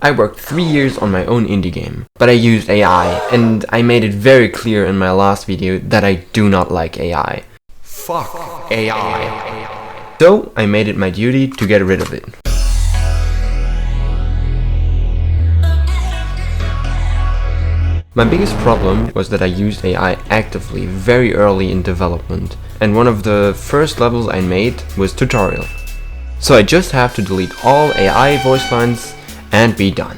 I worked 3 years on my own indie game, but I used AI, and I made it very clear in my last video that I do not like AI. Fuck AI. So I made it my duty to get rid of it. My biggest problem was that I used AI actively very early in development, and one of the first levels I made was tutorial. So I just have to delete all AI voice lines and be done.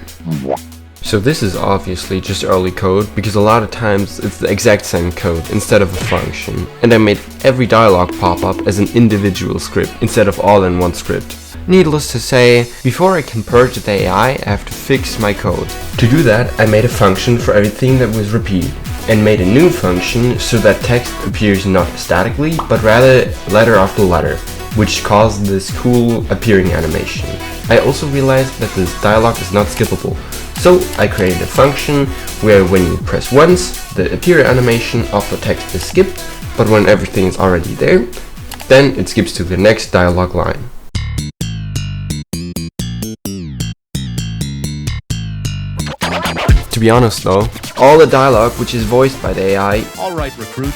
So this is obviously just early code, because a lot of times it's the exact same code instead of a function, and I made every dialogue pop up as an individual script instead of all in one script. Needless to say, before I can purge the AI, I have to fix my code. To do that, I made a function for everything that was repeated, and made a new function so that text appears not statically, but rather letter after letter, which caused this cool appearing animation. I also realized that this dialogue is not skippable, so I created a function where when you press once, the appear animation of the text is skipped, but when everything is already there, then it skips to the next dialogue line. To be honest though, all the dialogue which is voiced by the AI Alright, recruit.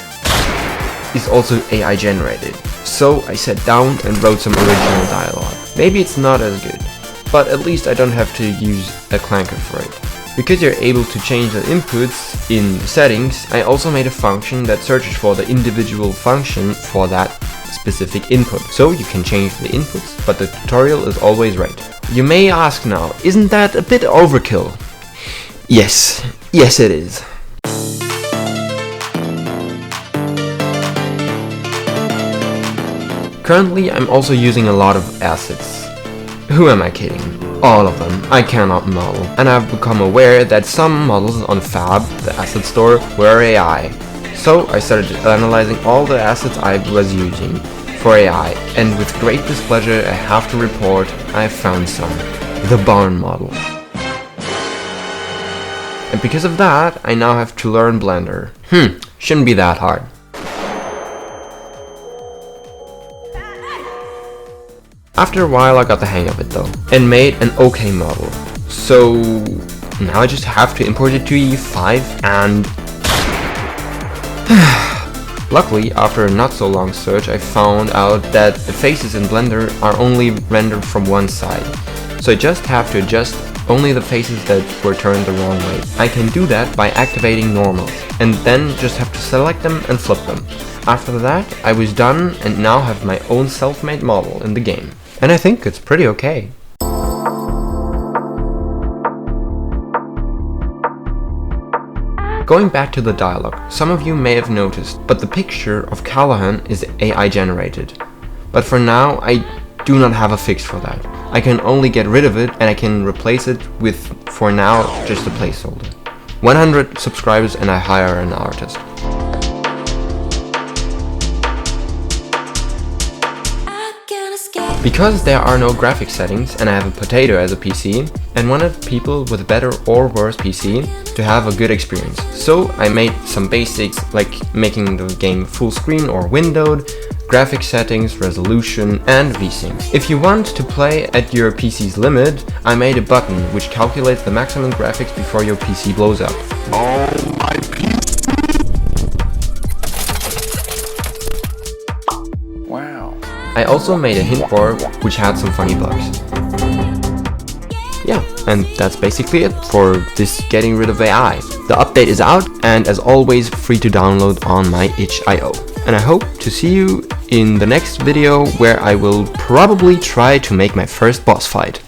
is also AI generated. So I sat down and wrote some original dialogue. Maybe it's not as good, but at least I don't have to use a clanker for it. Because you're able to change the inputs in the settings, I also made a function that searches for the individual function for that specific input. So you can change the inputs, but the tutorial is always right. You may ask now, isn't that a bit overkill? Yes it is. Currently I'm also using a lot of assets. Who am I kidding? All of them. I cannot model. And I've become aware that some models on Fab, the asset store, were AI. So I started analyzing all the assets I was using for AI, and with great displeasure I have to report I found some. The barn model. And because of that, I now have to learn Blender. Shouldn't be that hard. After a while I got the hang of it though, and made an okay model. So now I just have to import it to E5 and... Luckily, after a not so long search, I found out that the faces in Blender are only rendered from one side. So I just have to adjust only the faces that were turned the wrong way. I can do that by activating normals, and then just have to select them and flip them. After that, I was done and now have my own self-made model in the game. And I think it's pretty okay. Going back to the dialogue, some of you may have noticed, but the picture of Callahan is AI generated. But for now, I do not have a fix for that. I can only get rid of it, and I can replace it with, for now, just a placeholder. 100 subscribers and I hire an artist. Because there are no graphic settings and I have a potato as a PC, and wanted people with a better or worse PC to have a good experience. So I made some basics like making the game full screen or windowed, graphic settings, resolution and VSync. If you want to play at your PC's limit, I made a button which calculates the maximum graphics before your PC blows up. Oh, my PC! Wow. I also made a hint bar which had some funny bugs. Yeah, and that's basically it for this getting rid of AI. The update is out and as always free to download on my itch.io. And I hope to see you in the next video where I will probably try to make my first boss fight.